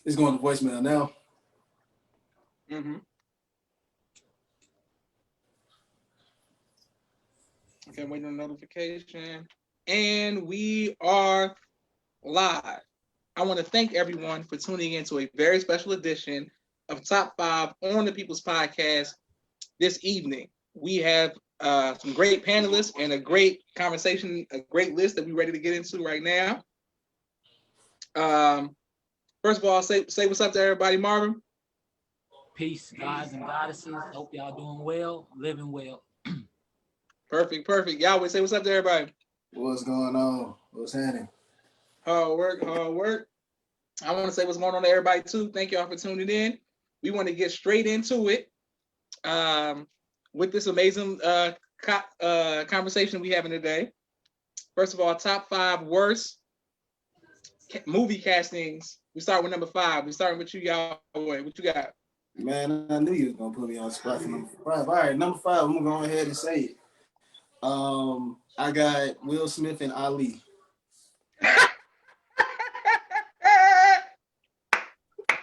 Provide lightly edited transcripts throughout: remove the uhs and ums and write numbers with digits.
It's going to voicemail now. Mm-hmm. Okay, waiting on notification. And we are live. I want to thank everyone for tuning in to a very special edition of Top 5 on the People's Podcast this evening. We have some great panelists and a great conversation, a great list that we're ready to get into right now. First of all, say what's up to everybody, Marvin. Peace, gods and goddesses. Hope y'all doing well, living well. Perfect. Y'all say what's up to everybody. What's going on? What's happening? Hard work. I want to say what's going on to everybody too. Thank y'all for tuning in. We want to get straight into it with this amazing conversation we having today. First of all, top 5 worst movie castings. We start with number 5. We starting with you, y'all. What you got? Man, I knew you was gonna put me on the spot for number 5. All right, number 5. I'm gonna go ahead and say it. I got Will Smith and Ali.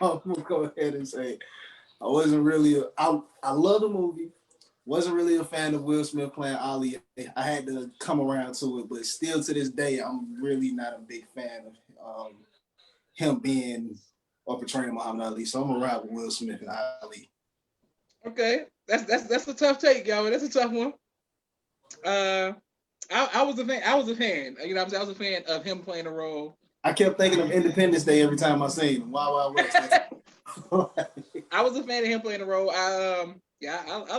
I'm gonna go ahead and say it. I wasn't really. I love the movie. Wasn't really a fan of Will Smith playing Ali. I had to come around to it, but still to this day, I'm really not a big fan of him being or portraying Muhammad Ali. So I'm gonna ride with Will Smith and Ali. Okay, that's a tough take, y'all. That's a tough one. I was a fan. You know what I'm saying? I was a fan of him playing the role. I kept thinking of Independence Day every time I seen him. Wild Wild West. I was a fan of him playing the role. I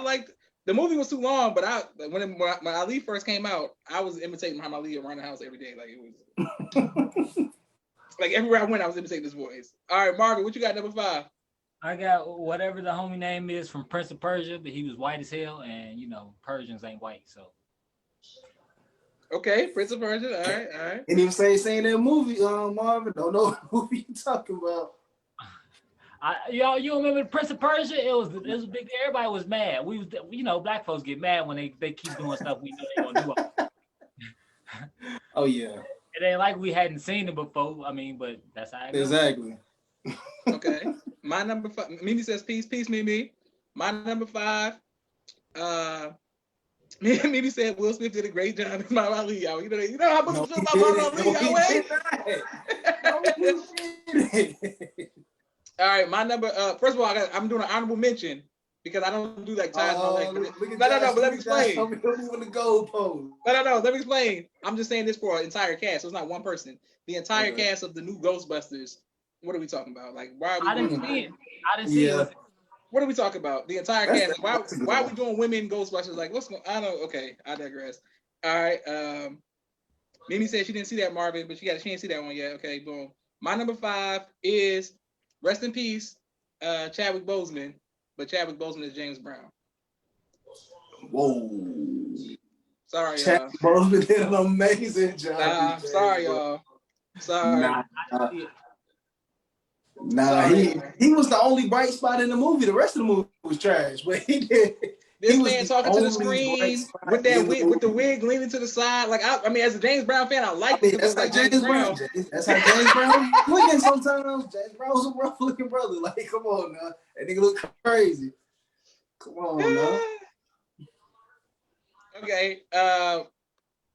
liked. The movie was too long, but when Ali first came out, I was imitating Muhammad Ali around the house every day. Like it was like everywhere I went, I was imitating his voice. All right, Marvin, what you got number 5? I got whatever the homie name is from Prince of Persia, but he was white as hell, and you know Persians ain't white, so. Okay, Prince of Persia. All right. And even saying that movie, Marvin, don't know what movie you talking about. You remember the Prince of Persia? It was big. Everybody was mad. Black folks get mad when they keep doing stuff we know they gonna do. Oh yeah. It ain't like we hadn't seen it before. I mean, but that's how it goes. Exactly. Okay. My number 5. Mimi says peace, Mimi. My number 5. Mimi said Will Smith did a great job as Muhammad Ali. Y'all. You know how much I feel about Muhammad Ali. All right, my number. First of all, I'm doing an honorable mention because I don't do like ties. No, but let me explain. No. Let me explain. I'm just saying this for an entire cast, so it's not one person. The entire cast of the new Ghostbusters. What are we talking about? Like, why are we? I didn't see it. What are we talking about? The entire cast. Why are we doing women Ghostbusters? Like, what's going? I don't know. Okay, I digress. All right. Mimi said she didn't see that, Marvin, but she didn't see that one yet. Okay, boom. My number 5 is rest in peace, Chadwick Boseman, but Chadwick Boseman is James Brown. Whoa. Sorry, y'all. Chadwick Boseman did an amazing job. Sorry, y'all. Sorry. Nah, he was the only bright spot in the movie. The rest of the movie was trash, but he did. This man talking to the screen with the wig leaning to the side. Like I mean, as a James Brown fan, I like it. That's like James Brown. That's how James Brown looking sometimes. James Brown was a rough looking brother. Like, come on now, that nigga look crazy. Come on now. Okay,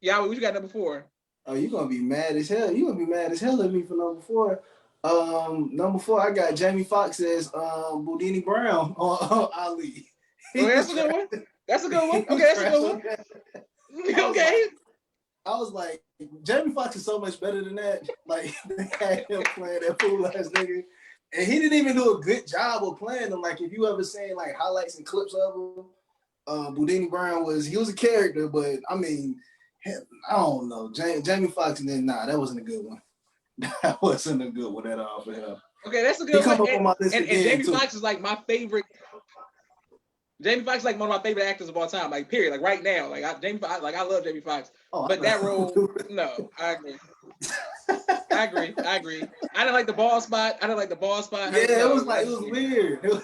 yeah, what you got number 4? Oh, you gonna be mad as hell. You gonna be mad as hell at me for number 4. Number 4, I got Jamie Foxx as Boudini Brown on Ali. Oh, that's a good one. That's a good one. Okay, that's a good one. Okay. I was like, Jamie Foxx is so much better than that. Like, they had him playing that fool ass nigga. And he didn't even do a good job of playing them. Like, if you ever seen like highlights and clips of him, Boudini Brown was a character, but I mean, I don't know. Jamie Foxx, and then that wasn't a good one. That wasn't a good one at all for him. Okay, that's a good one. And Jamie Foxx is like my favorite. Jamie Foxx is like one of my favorite actors of all time. Like period. Like right now. Like I love Jamie Foxx. But that role, no, I agree. I didn't like the ball spot. Yeah, it was weird. It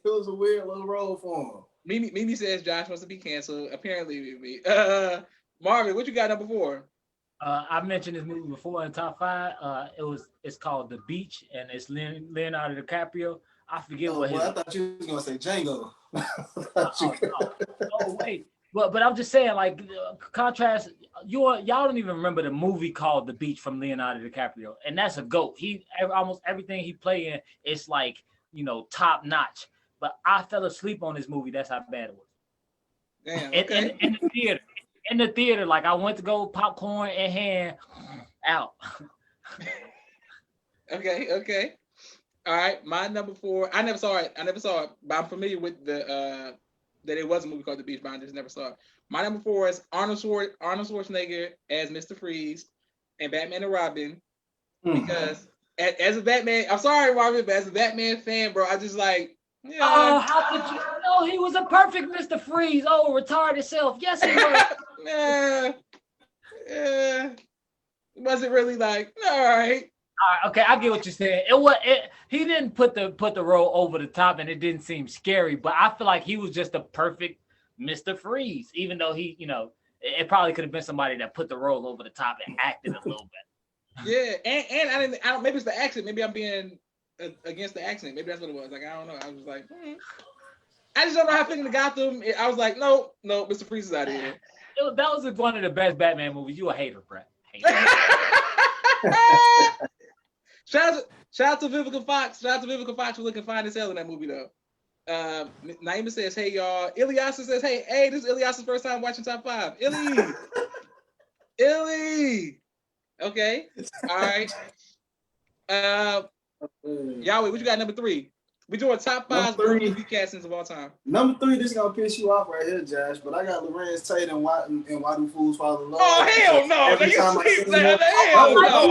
was a weird little role for him. Mimi says Josh wants to be canceled. Apparently, Marvin, what you got number 4? I mentioned this movie before in top 5. It's called The Beach, and it's Leonardo DiCaprio. I forget what his. I thought you was gonna say Django. Oh wait, but I'm just saying, like, contrast. Y'all don't even remember the movie called The Beach from Leonardo DiCaprio, and that's a GOAT. Almost everything he played in, it's like, top notch. But I fell asleep on this movie. That's how bad it was. Damn. Okay. In the theater. In the theater, like, I went to go popcorn in hand, out. Okay. All right, my number 4. I never saw it, but I'm familiar with the that it was a movie called The Beach, but I just never saw it. My number 4 is Arnold Schwarzenegger as Mr. Freeze and Batman and Robin. Because as a Batman, I'm sorry, Robin, but as a Batman fan, bro, I just like. Yeah. Oh, how could you know he was a perfect Mr. Freeze? Oh, retarded self. Yes, he was. Was it really like, all right? Okay, I get what you're saying. He didn't put the role over the top, and it didn't seem scary, but I feel like he was just a perfect Mr. Freeze, even though he, it probably could have been somebody that put the role over the top and acted a little bit. Yeah, and I don't, maybe it's the accent. Maybe I'm being against the accent. Maybe that's what it was. Like, I don't know. I was like, I just don't know how fitting the Gotham. I was like, no, Mr. Freeze is out of here. That was one of the best Batman movies. You a hater, Brett. Shout out to Vivica Fox. Shout out to Vivica Fox for looking fine as hell in that movie, though. Naima says, hey, y'all. Ilyasa says, hey, this is Ilyasa's first time watching Top 5. Illy. Okay. All right. Yahweh, what you got number 3? We doing top 5 movie castings of all time. Number 3, this is gonna piss you off right here, Josh. But I got Lorenz Tate and Why Do Fools Fall in Love. Oh hell no! Every time I see him,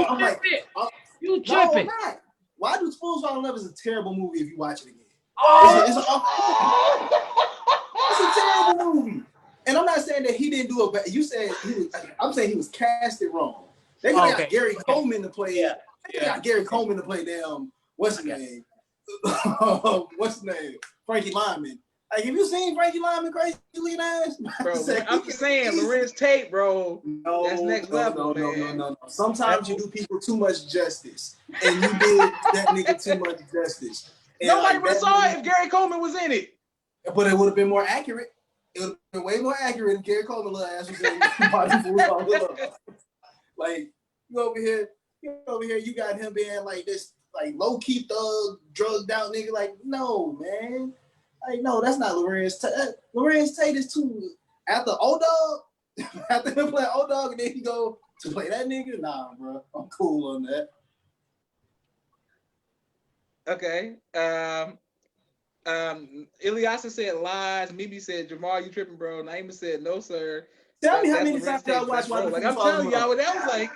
I'm like, you tripping? No, Why Do Fools Fall in Love is a terrible movie if you watch it again. It's a terrible movie. And I'm not saying that he didn't do it, but you said I'm saying he was casted wrong. They got Gary Coleman to play. Yeah. They got Gary Coleman to play them. What's his name? Frankie Lyman. Like, have you seen Frankie Lyman crazy lean ass? Bro, I'm just saying, Lorenz Tate, bro. No, that's next level, man. No. Sometimes you do people too much justice. And you did that nigga too much justice. And nobody would have saw it if Gary Coleman was in it. But it would have been more accurate. It would have been way more accurate if Gary Coleman little ass was in it. Like, you over here, you got him being like this, like low-key thug, drugged out nigga. Like, no, man. Like, no, that's not Lorenz Tate. Lorenz Tate is too, after O-Dog, after him playing O-Dog, and then he go to play that nigga? Nah, bro. I'm cool on that. Okay. Ilyasa said lies. Mimi said, Jamal, you tripping, bro. Naima said, no, sir. Tell me how many times y'all watched Why Do Fools Fall in Love. Like, I'm telling y'all, that was like...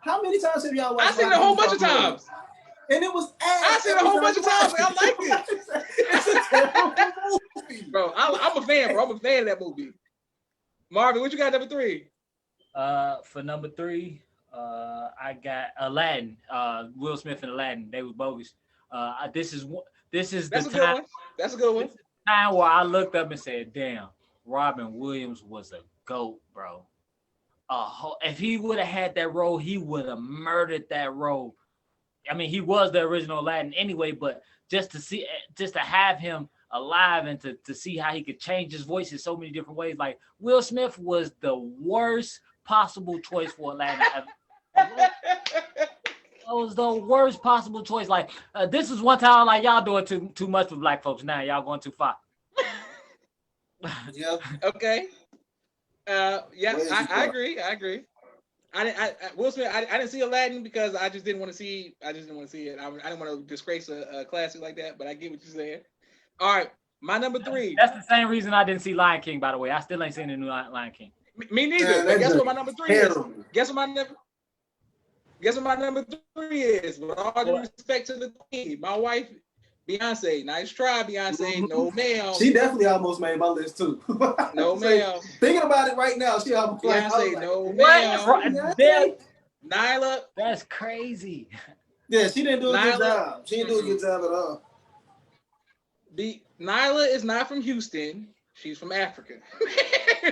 How many times have y'all watched? I seen it a whole bunch of times. And it was ass. I seen it a whole bunch of times. I liked it. It's a terrible movie. Bro, I'm a fan, bro. I'm a fan of that movie. Marvin, what you got number 3? For number 3, I got Aladdin. Will Smith and Aladdin. They was bogus. This is That's a good one. That's a good one. Time where I looked up and said, damn, Robin Williams was a GOAT, bro. If he would have had that role, he would have murdered that role. I mean, he was the original Aladdin anyway, but just to have him alive and to see how he could change his voice in so many different ways. Like, Will Smith was the worst possible choice for Aladdin ever. It was the worst possible choice. Like, this is one time, like, y'all doing too much with black folks now. Y'all going too far. Yeah. Okay. I agree. Will Smith. I didn't see Aladdin because I just didn't want to see. I didn't want to disgrace a classic like that. But I get what you're saying. All right, my number 3. That's the same reason I didn't see Lion King. By the way, I still ain't seen the new Lion King. Me neither. But guess what my number 3 is? Guess what my number 3 is? With all due respect to the queen, my wife, Beyonce. Nice try, Beyonce. No, ma'am. She definitely almost made my list too. No, ma'am. Thinking about it right now, she almost Beyonce. Like, no, ma'am. Nyla. That's crazy. Yeah, she didn't do a good job. She didn't do a good job at all. Nyla is not from Houston. She's from Africa.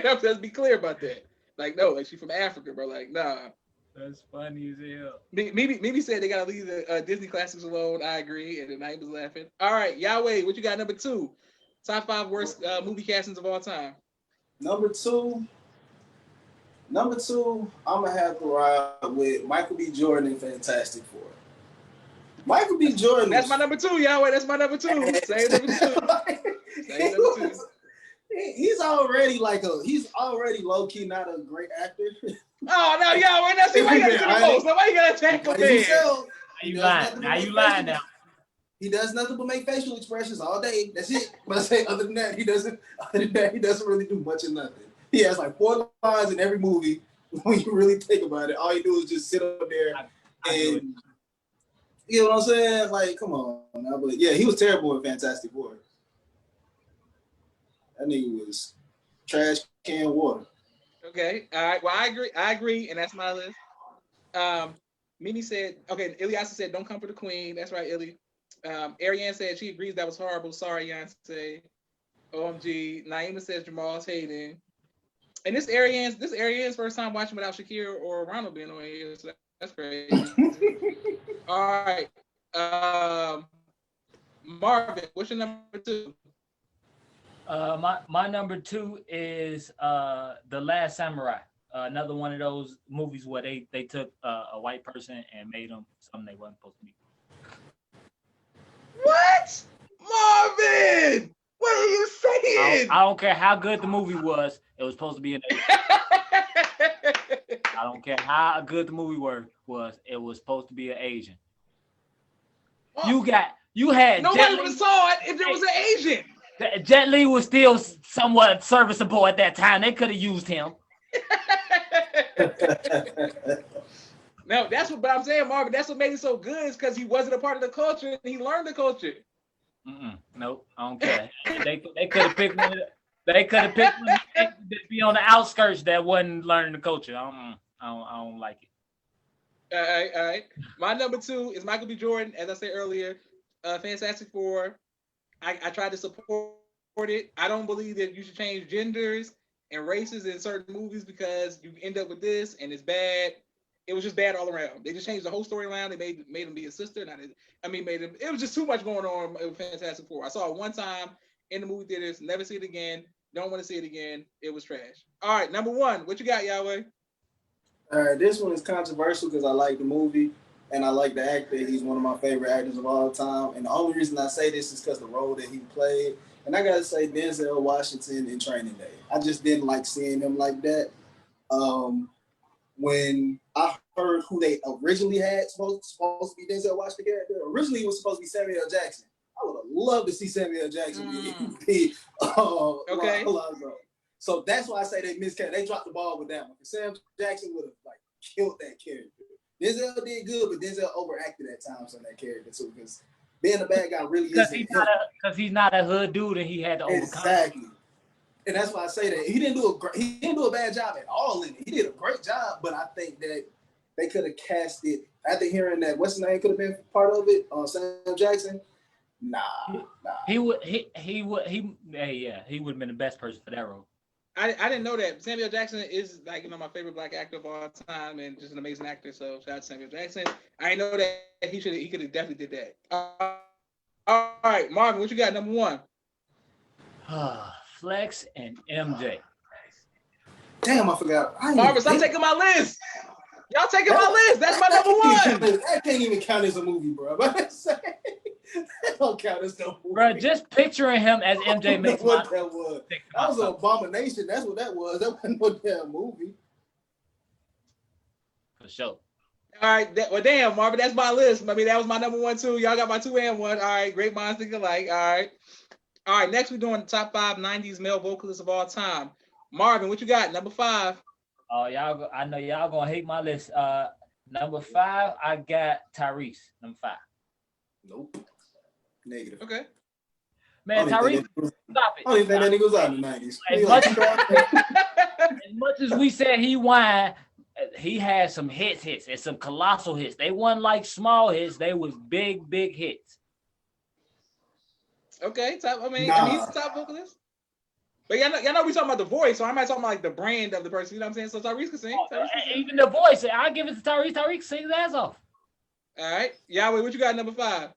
Let's be clear about that. Like, no, like she from Africa, bro. Like, nah. That's funny as hell. Mimi said they gotta leave the Disney classics alone. I agree, and the night was laughing. All right, Yahweh, what you got? Number 2, top 5 worst movie castings of all time. Number two, I'm gonna have to ride with Michael B. Jordan in Fantastic Four. Michael B. Jordan. That's my number 2, Yahweh. That's my number 2. Same number 2. Same number 2. He's already low key not a great actor. Oh no, Yahweh. Now see why you gotta do the most. Now why you gotta attack him there? Now you lying now. He does nothing but make facial expressions all day. That's it. But I say other than that, he doesn't really do much of nothing. He has like 4 lines in every movie. When you really think about it, all you do is just sit up there and you know what I'm saying? Like, come on. But yeah, he was terrible in Fantastic Four. That nigga was trash can water. Okay. All right. Well, I agree, and that's my list. Mimi said, okay, Ilyasa said, don't come for the queen. That's right, Illy. Ariane said she agrees that was horrible. Sorry, Yonsei. OMG. Naima says Jamal's hating. And this Ariane's first time watching without Shakira or Ronald being on here. So that's crazy. All right. Marvin, what's your number 2? My number 2 is The Last Samurai. Another one of those movies where they took a white person and made them something they wasn't supposed to be. What? Marvin! What are you saying? I don't care how good the movie was. It was supposed to be an Asian. I don't care how good the movie was. It was supposed to be an Asian. You had nobody would have saw it if there was an Asian. Jet Li was still somewhat serviceable at that time. They could have used him. No, but I'm saying, Marvin, that's what made it so good is because he wasn't a part of the culture and he learned the culture. Nope, I don't care. They could have picked one. They could have picked one that be on the outskirts that wasn't learning the culture. I don't like it. All right. My number 2 is Michael B. Jordan, as I said earlier. Fantastic Four. I tried to support it. I don't believe that you should change genders and races in certain movies because you end up with this and it's bad. It was just bad all around. They just changed the whole storyline. They made him be a sister. It was just too much going on with Fantastic Four. I saw it one time in the movie theaters. Never see it again. Don't want to see it again. It was trash. All right, number 1. What you got, Yahweh? All right, this one is controversial because I like the movie and I like the actor. He's one of my favorite actors of all time. And the only reason I say this is because the role that he played. And I got to say Denzel Washington in Training Day. I just didn't like seeing him like that. When I heard who they originally had supposed to be Denzel Washington character, originally it was supposed to be Samuel L. Jackson. I would have loved to see Samuel L. Jackson be okay. Alonzo. So that's why I say they miscast. They dropped the ball with that one. Sam Jackson would have killed that character. Denzel did good, but Denzel overacted at times on that character too. Because being a bad guy really is because he's not a hood dude and he had to overcome. Exactly. And that's why I say that he didn't do a bad job at all in it. He did a great job, but I think that they could have cast it after hearing that what's his name could have been part of it. Sam Jackson. Nah. He would have been the best person for that role. I didn't know that. Samuel Jackson is my favorite black actor of all time and just an amazing actor. So shout out to Samuel Jackson. I didn't know that he could have definitely did that. All right, Marvin, what you got? Number 1. Flex and MJ. Damn, I forgot. Marvin, stop taking my list. Y'all taking my list. That's my number 1. That can't even count as a movie, bro. That don't count as no movie. Bro, just picturing him as MJ makes what that was. That was an abomination. That's what that was. That wasn't no damn movie. For sure. All right. Damn, Marvin, that's my list. I mean, that was my number 1 too. Y'all got my 2 and 1. All right. Great minds think alike. All right. Next, we're doing the top 5 90s male vocalists of all time. Marvin, what you got? Number 5. Oh, I know y'all gonna hate my list. Number 5, I got Tyrese. Number 5. Nope. Negative. Okay. Man, Tyrese, stop it. I don't even think that nigga was out in the 90s. As much as we said he whined, he had some hits and some colossal hits. They weren't like small hits. They was big hits. Okay. He's the top vocalist? But y'all know we talking about the voice, so I might talking about like the brand of the person. You know what I'm saying? So Tyrese can sing. Even the voice, I give it to Tyrese. Tyrese sing his ass off. All right, Yahweh, what you got number 5?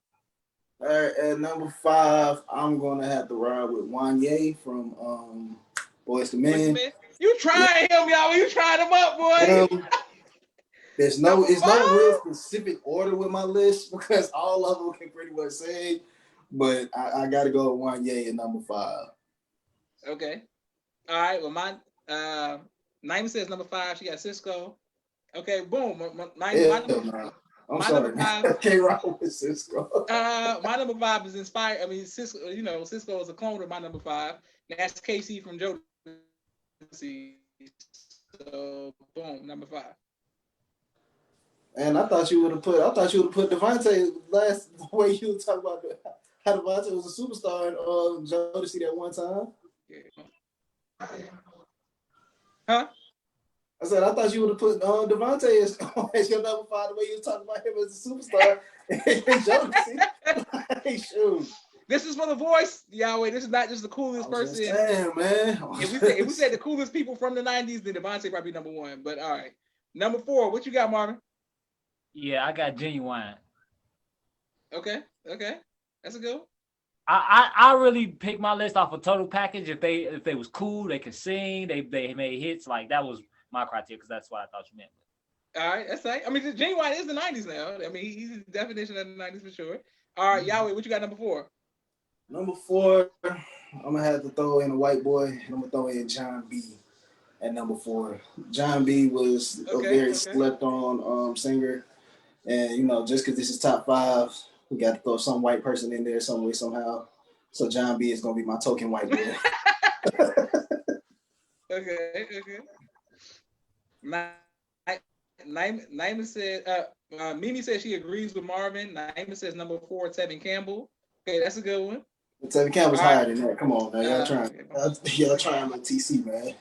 All right, at number 5, I'm gonna have to ride with Wanye from Boyz II Men. You trying him, Yahweh? You trying him up, boy? It's no real specific order with my list because all of them can pretty much sing, but I got to go with Wanye at number 5. Okay. All right. Well, my Naima says number 5. She got Cisco. Okay. Boom. My number 5. I can't rock with Cisco. My number 5 is inspired. I mean, Cisco. You know, Cisco is a clone of my number 5. That's KC from Jodeci. So boom, number 5. And I thought you would have put Devontae last the way you were talking about how Devontae was a superstar in Jodeci that one time. Huh? I said I thought you would have put Devontae as your number 5 the way you were talking about him as a superstar in Jodeci. Shoot. This is for the voice, Yahweh. This is not just the coolest person. Damn, man. If we say the coolest people from the 90s, then Devontae probably number 1. But all right. Number 4, what you got, Marvin? Yeah, I got Genuine. Okay. That's a good one. I really picked my list off a total package. If they was cool, they could sing, they made hits. Like that was my criteria because that's what I thought you meant. All right, that's right. I mean, Genuine is the 90s now. I mean, he's the definition of the 90s for sure. All right, Yahweh, what you got number 4? Number 4, I'm gonna have to throw in a white boy, and I'm gonna throw in John B. at number 4. John B was a very slept on singer. And, you know, just because this is top 5, we got to throw some white person in there some way, somehow. So John B is going to be my token white boy. Okay. Naima said, Mimi said she agrees with Marvin. Naima says number 4, Tevin Campbell. Okay, that's a good one. Tevin Campbell's higher than that. Come on, man. Y'all trying with TC, man.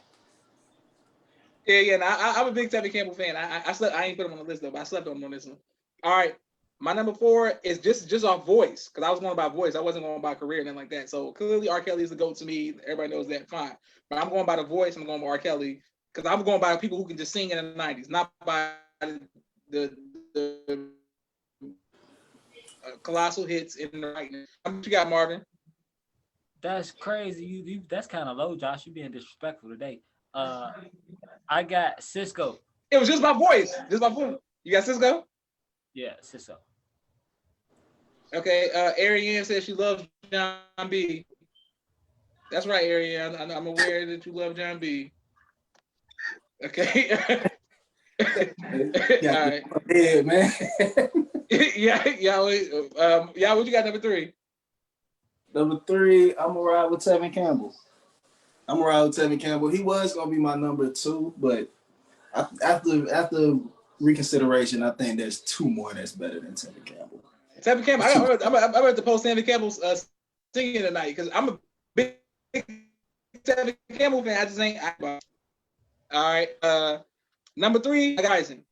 Yeah. I'm a big Tevin Campbell fan. I ain't put him on the list though, but I slept on him on this one. All right, my number 4 is just off voice because I was going by voice. I wasn't going by career and nothing like that. So clearly, R. Kelly is the GOAT to me. Everybody knows that. Fine, but I'm going by the voice. I'm going by R. Kelly because I'm going by people who can just sing in the 90s, not by the colossal hits in the right now. What you got, Marvin? That's crazy. You that's kind of low, Josh. You being disrespectful today. I got Cisco. It was just my voice. You got Cisco? Yeah, Cisco. Okay. Ariane says she loves John B. That's right, Ariane. I'm aware that you love John B. Okay. All right. Yeah, man. Yeah. What you got number 3? Number 3, I'm gonna ride with Tevin Campbell. He was gonna be my number 2, but after reconsideration, I think there's 2 more that's better than Tevin Campbell. Tevin Campbell. I'm about to post Tevin Campbell's singing tonight because I'm a big Tevin Campbell fan. I just ain't. All right. Number 3, I got Tyson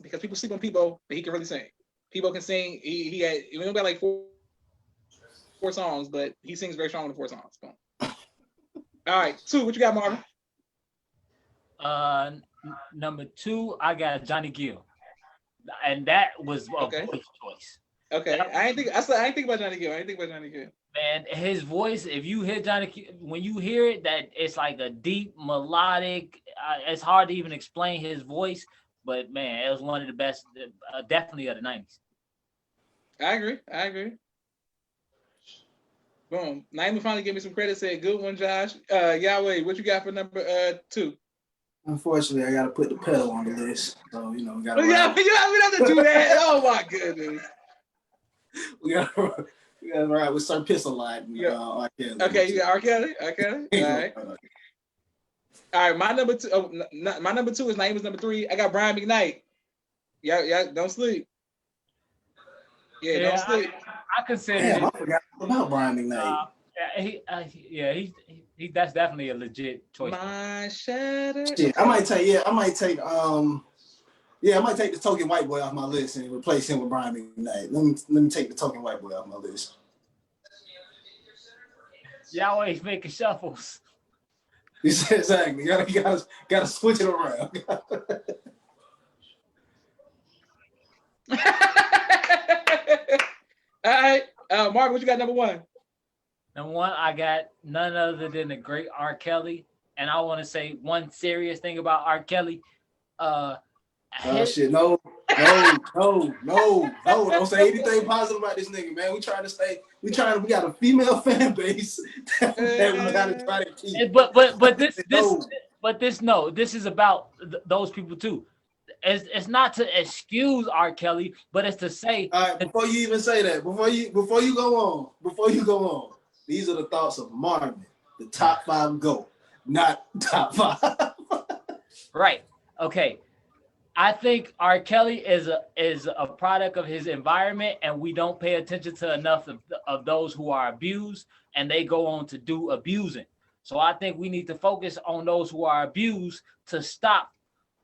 because people sleep on Peebo, but he can really sing. Peebo can sing. He only got like 4 songs, but he sings very strong in the 4 songs. Boom. All right, 2. What you got, Marvin? Number 2, I got Johnny Gill, and that was a voice choice. Okay, I ain't think about Johnny Gill. Man, his voice. If you hear when you hear it, that it's like a deep melodic. It's hard to even explain his voice, but man, it was one of the best, definitely of the 90s. I agree. Boom. Naima finally gave me some credit. Said, "Good one, Josh." Yahweh, what you got for number 2? Unfortunately, I got to put the pedal on the list. So we got. We have to do that. Oh my goodness. We got to ride with Sir Pistol-Lite. Okay, you got R. Kelly. Okay. All right. All right. My number 2. My number 2 is Naima's number 3. I got Brian McKnight. Yeah. Don't sleep. Yeah, don't sleep. I consider. Damn, I forgot about Brian McKnight. He that's definitely a legit choice. My shadow. I might take the token white boy off my list and replace him with Brian McKnight. Let me take the token white boy off my list. Y'all always making shuffles. Exactly. You gotta switch it around. All right, Mark, what you got number one? Number one, I got none other than the great R. Kelly, and I want to say one serious thing about R. Kelly. Shit, no, don't say anything positive about this nigga, man. We got a female fan base that we gotta try to keep. This is about those people too. It's not to excuse R. Kelly, but it's to say. All right, before you even say that, before you go on, these are the thoughts of Marvin, the top 5 GOAT, not top 5. Right. Okay. I think R. Kelly is a product of his environment, and we don't pay attention to enough of those who are abused, and they go on to do abusing. So I think we need to focus on those who are abused to stop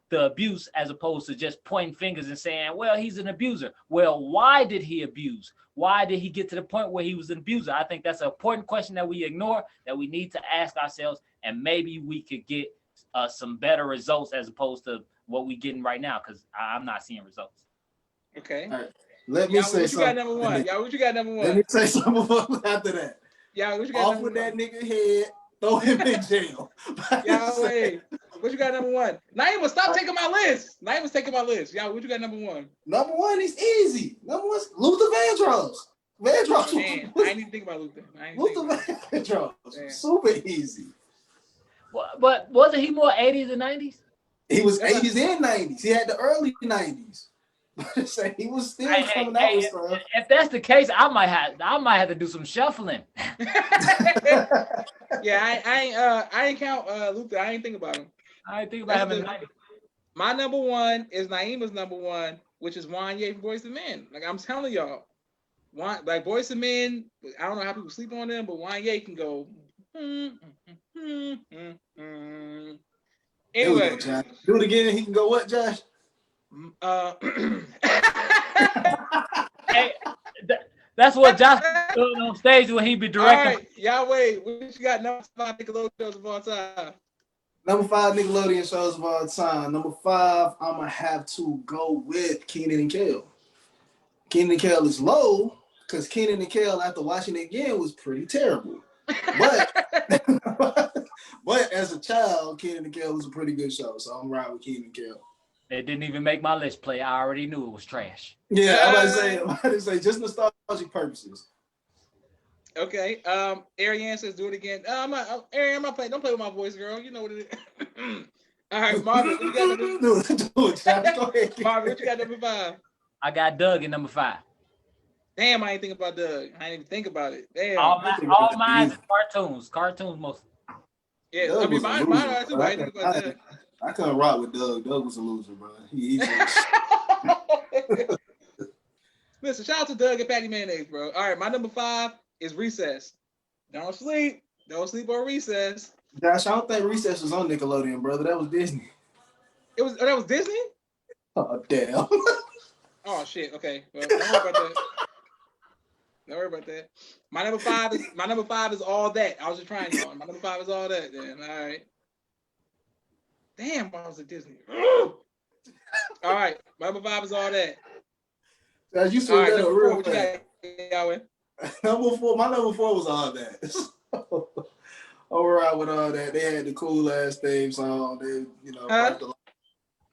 the abuse, as opposed to just pointing fingers and saying, well, he's an abuser. Well, why did he abuse? Why did he get to the point where he was an abuser? I think that's an important question that we ignore, that we need to ask ourselves, and maybe we could get some better results as opposed to what we getting right now, because I'm not seeing results. Okay. All right. Let me say something. What you got number one? Let me say something after that. Yeah, what you got? Off with that nigga head, throw him in jail. Wait. What you got number one? Naima, stop taking my list. Naima's taking my list. Yeah, what you got number one? Number one is easy. Number one's Luther Vandross. Vandross. Man, I didn't even think about Luther. Luther Vandross. Super easy. But wasn't he more 80s than 90s? He was 80s and 90s. He had the early 90s. He was still coming out with stuff. If that's the case, I might have to do some shuffling. Yeah, I ain't count Luther. I ain't think about him. I ain't think about him in the 90s. My number one is Naima's number one, which is Wanye from Boyz II Men. Like I'm telling y'all, like Boyz II Men, I don't know how people sleep on them, but Wanye can go. Anyway, go, do it again. He can go what, Josh? Hey, that's what Josh doing on stage when he be directing. All right, y'all wait. What you got? Number 5 Nickelodeon shows of all time. Number 5 Nickelodeon shows of all time. Number 5, I'm gonna have to go with Kenan and Kel. Kenan and Kel is low because Kenan and Kel, after watching it again, was pretty terrible. But as a child, Kenan and Kel was a pretty good show, so I'm riding with Kenan and Kel. It didn't even make my list play. I already knew it was trash. Yeah, I'm about to say just nostalgic purposes. Okay. Ariane says do it again. Ariane, I'm not playing. Don't play with my voice, girl. You know what it is. All right, Marvin, what you got number 5? Do it, Josh. Go ahead. Marvin, what you got number 5? I got Doug in number 5. Damn, I ain't think about Doug. I didn't even think about it. Damn. All mine is cartoons. Cartoons mostly. Yeah, Doug, I mean mine are too. I didn't think about that. I couldn't rock with Doug. Doug was a loser, bro. Listen, shout out to Doug and Patty Mayonnaise, bro. All right, my number 5 is Recess. Don't sleep on Recess. Josh, I don't think Recess was on Nickelodeon, brother. That was Disney. That was Disney? Oh, damn. Oh shit. Okay. Well, don't worry about that. Don't worry about that. My number 5 is All That. I was just trying y'all. My number 5 is All That. Then all right. Damn, I was at Disney. All right, my number 5 is All That. As you said, that real quick. Number 4, my number 4 was All That. All right with All That. They had the cool ass theme song. They,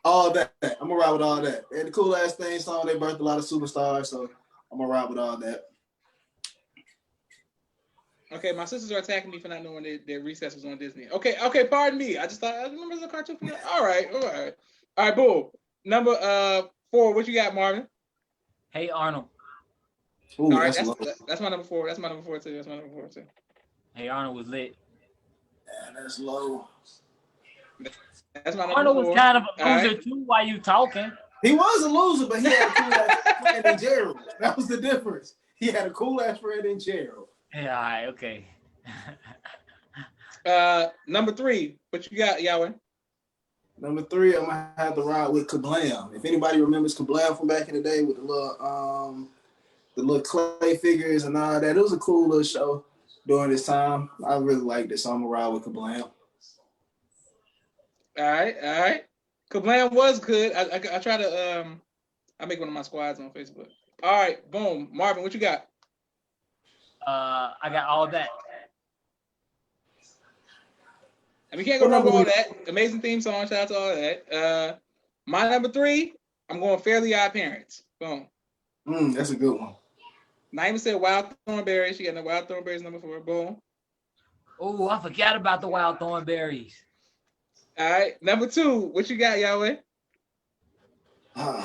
All That. I'm gonna ride with All That. They had the cool ass theme song. They birthed a lot of superstars, so I'm gonna ride with All That. Okay, my sisters are attacking me for not knowing that Recess was on Disney. Okay, pardon me. I just thought I remember the cartoon. All right, boom. Number 4. What you got, Marvin? Hey Arnold. Ooh, all right, that's my number 4. That's my number 4 too. Hey Arnold was lit. Yeah, that's low. That's my number Arnold 4. was kind of a loser too while you talking. He was a loser, but he had a cool ass friend in Gerald. That was the difference. He had a cool ass friend in Gerald. Yeah, all right, okay. Number 3, what you got, Yahweh? Number 3, I'm gonna have to ride with Kablam. If anybody remembers Kablam from back in the day with the little clay figures and all that, it was a cool little show during this time. I really liked it, so I'm gonna ride with Kablam. All right. Kablam was good. I try to I make one of my squads on Facebook. All right, boom. Marvin, what you got? I got All That. And we can't go wrong with All That. Amazing theme song. Shout out to All That. My number 3, I'm going Fairly Odd Parents. Boom. That's a good one. Naima said Wild Thornberries. She got the Wild Thornberries number 4. Boom. Oh, I forgot about the Wild Thornberries. All right, number 2. What you got, Yahweh?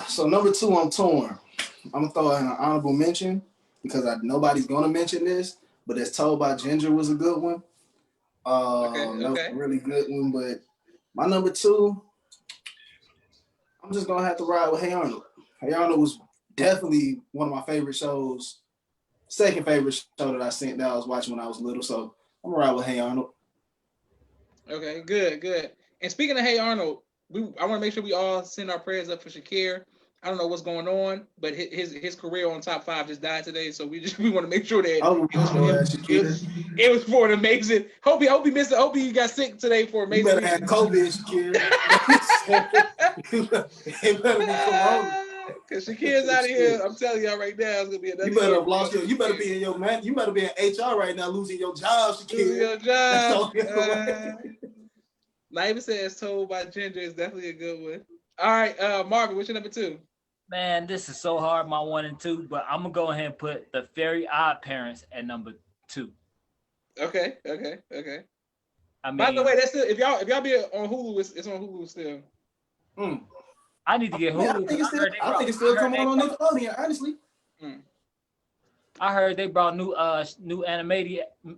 So number 2, I'm torn. I'm gonna throw in an honorable mention because nobody's gonna mention this, but It's Told by Ginger was a good one. That was a really good one. But my number 2, I'm just gonna have to ride with Hey Arnold. Hey Arnold was definitely one of my favorite shows. Second favorite show that I was watching when I was little. So I'm gonna ride with Hey Arnold. Okay, good. And speaking of Hey Arnold, I want to make sure we all send our prayers up for Shakir. I don't know what's going on, but his career on Top 5 just died today, so we want to make sure that it was for an amazing. Hope he missed it. Hope he got sick today for amazing. You better have COVID, Shakir. It better be Corona. Cause Shakir's out of here. I'm telling y'all right now, it's gonna be another. You better have lost your. You better be in your man. You better be in HR right now, losing your job, Shakir. Losing your job. Naima says Told by Ginger is definitely a good one. All right, Marvin, what's your number 2? Man, this is so hard, my 1 and 2, but I'm gonna go ahead and put The Very Odd Parents at number 2. Okay. I mean, by the way, that's still if y'all be on Hulu, it's on Hulu still. I need to get Hulu. I think it's still coming on Nickelodeon, honestly. I heard they brought new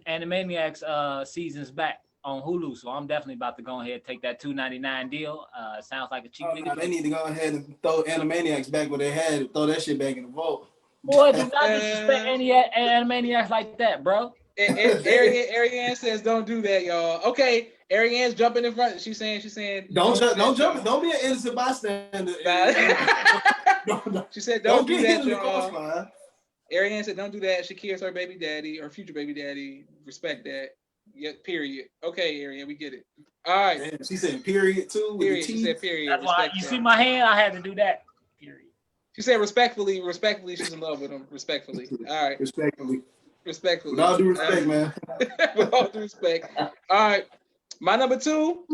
Animaniacs seasons back on Hulu, so I'm definitely about to go ahead and take that $2.99 deal. Sounds like a cheap nigga. They need to go ahead and throw Animaniacs back where they had, throw that shit back in the vault. Boy, do not disrespect any Animaniacs like that, bro. Ariane says don't do that, y'all. Okay, Ariane's jumping in front. She's saying don't jump. Don't be an innocent bystander. She said don't do that, y'all. Ariane said don't do that. Shakir's her baby daddy or future baby daddy. Respect that. Yeah, period. Okay, Ariane, we get it. All right. Man, she said period too. Period. She said period. That's why you see my hand. I had to do that. Period. She said respectfully. She's in love with him. Respectfully. All right. Respectfully. With all due respect, man. With all due respect. All right. My number 2,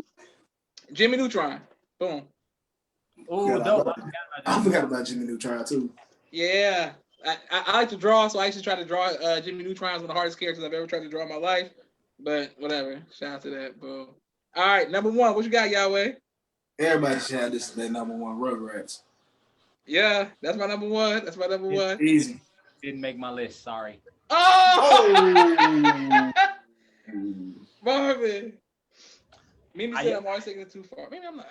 Jimmy Neutron. Boom. Oh, dope. I forgot about Jimmy Neutron too. Yeah. I like to draw, so I used to try to draw Jimmy Neutron as one of the hardest characters I've ever tried to draw in my life. But whatever. Shout out to that. Boom. All right, number 1. What you got, Yahweh? Everybody should have this their number 1, Rugrats. Yeah, that's my number 1. That's my number 1. Easy. Didn't make my list. Sorry. Oh! Marvin. Mimi said I'm always taking it too far. Maybe I'm not.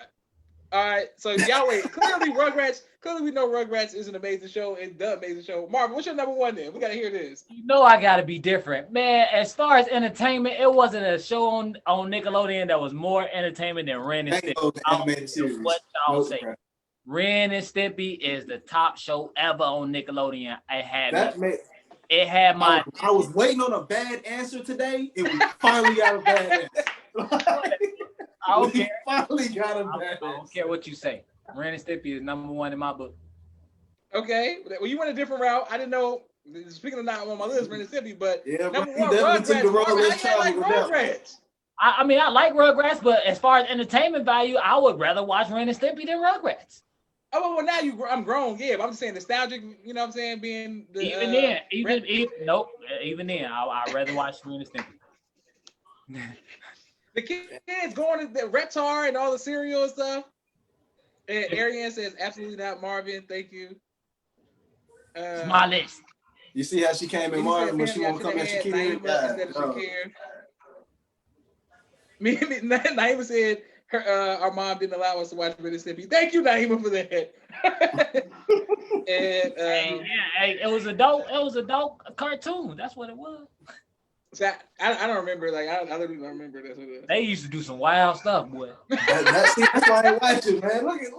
All right, so Yahweh, clearly we know Rugrats is an amazing show and the amazing show. Marvin, what's your number 1 then? We gotta hear this. You know I gotta be different. Man, as far as entertainment, it wasn't a show on Nickelodeon that was more entertainment than Ren and Stimpy. I don't care what y'all say. Ren and Stimpy is the top show ever on Nickelodeon. It had my. I was waiting on a bad answer today. It was finally got a bad answer. I don't care. Finally got a bad answer. I don't care what you say. Ren and Stimpy is number 1 in my book. Okay. Well, you went a different route. I didn't know. Speaking of not on my list, Ren and Stimpy, but number 1, Rugrats. I mean, I like Rugrats, but as far as entertainment value, I would rather watch Ren and Stimpy than Rugrats. Oh, well, now I'm grown, yeah, but I'm just saying nostalgic, you know what I'm saying, being the... Even then, I'd rather watch Ren and Stimpy. The kids going to the Reptar and all the cereal and stuff. And Ariane says, absolutely not, Marvin, thank you. It's my list. You see how she came in Marvin when she won't come at Shakir? Naima said, our mom didn't allow us to watch Ren and Stimpy. Thank you, Naima, for that. And it was a dope cartoon. That's what it was. So I don't remember. Like I literally don't remember. That's what it is. They used to do some wild stuff, boy. That's why I watch it, man. Look at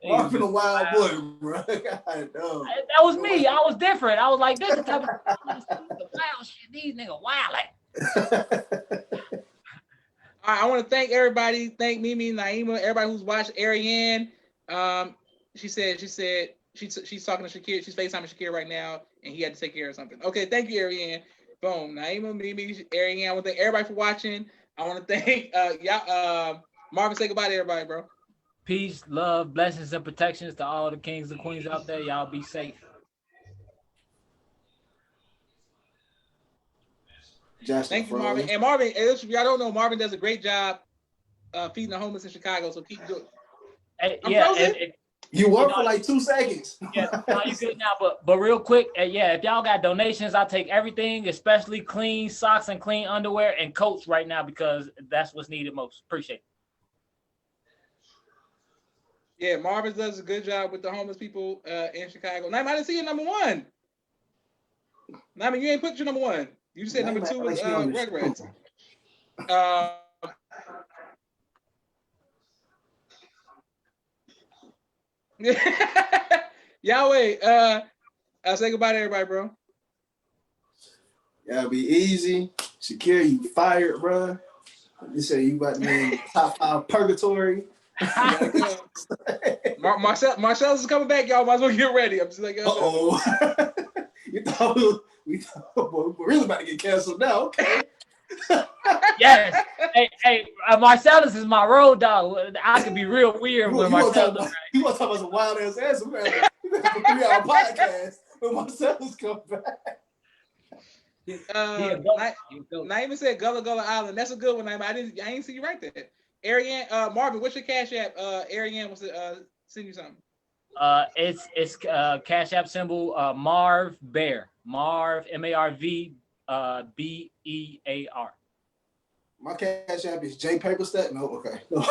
Marvin the wild boy, bro. God, no. That was me. I was different. I was like, this is the type of wild shit. These niggas wild. All right, I want to thank everybody. Thank Mimi, Naima, everybody who's watched. Ariane. She said she's talking to Shakira. She's FaceTiming Shakira right now, and he had to take care of something. Okay, thank you, Ariane. Boom. Naima, Mimi, Ariane. I want to thank everybody for watching. I want to thank Marvin. Say goodbye to everybody, bro. Peace, love, blessings, and protections to all the kings and queens out there. Y'all be safe. Thank you, Marvin. And Marvin, if y'all don't know, Marvin does a great job feeding the homeless in Chicago. So keep doing it. You work for like 2 seconds. Yeah, no, you good now. But real quick, if y'all got donations, I'll take everything, especially clean socks and clean underwear and coats right now because that's what's needed most. Appreciate it. Yeah, Marvin does a good job with the homeless people in Chicago. Naima, I didn't see your number one. Naima, you ain't put your number one. You said number 2 was Rugrats. Yahweh, I'll say goodbye to everybody, bro. Yeah, be easy. Shakira, you fired, bro. You say you about to be in top 5 purgatory. Marcellus is coming back, y'all. Might as well get ready. I'm just like, You thought we we're really about to get canceled now. Okay. Yes. Hey, Marcellus is my road dog. I could be real weird when Marcellus. You want to talk about some wild ass answers? We're gonna have a 3-hour podcast when Marcellus come back. Naima said Gullah Gullah Island. That's a good one, Naima. I didn't see you right there. Ariane, Marvin, what's your Cash App? Ariane wants to send you something. It's Cash App symbol Marv Bear. Marv MARV BEAR. My Cash App is J Paperstack. No, okay. No.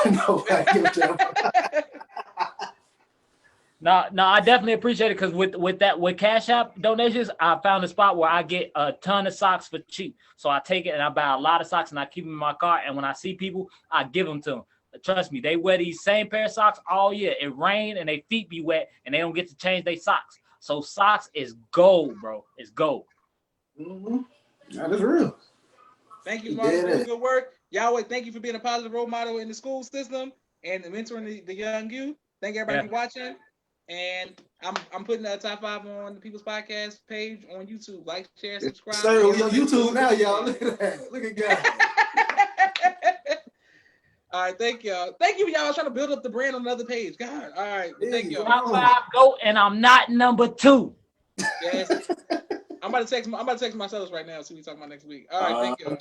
No, I definitely appreciate it because with Cash App donations, I found a spot where I get a ton of socks for cheap. So I take it and I buy a lot of socks and I keep them in my car. And when I see people, I give them to them. Trust me, they wear these same pair of socks all year. It rain and their feet be wet and they don't get to change their socks. So socks is gold, bro. It's gold. Mm-hmm. That is real. Thank you, Marvin, for doing good work. Yahweh, thank you for being a positive role model in the school system and mentoring the young youth. Thank everybody for watching. And I'm putting a top 5 on the People's Podcast page on YouTube. Like, share, subscribe. Sir, we on YouTube now, y'all. Look at that. Look at God. All right, thank y'all. Thank you, y'all. Trying to build up the brand on another page. God, all right. Thank y'all. Top 5 go, and I'm not number 2. Yes. I'm about to text Marcellus right now. See what we talking about next week. All right, thank y'all.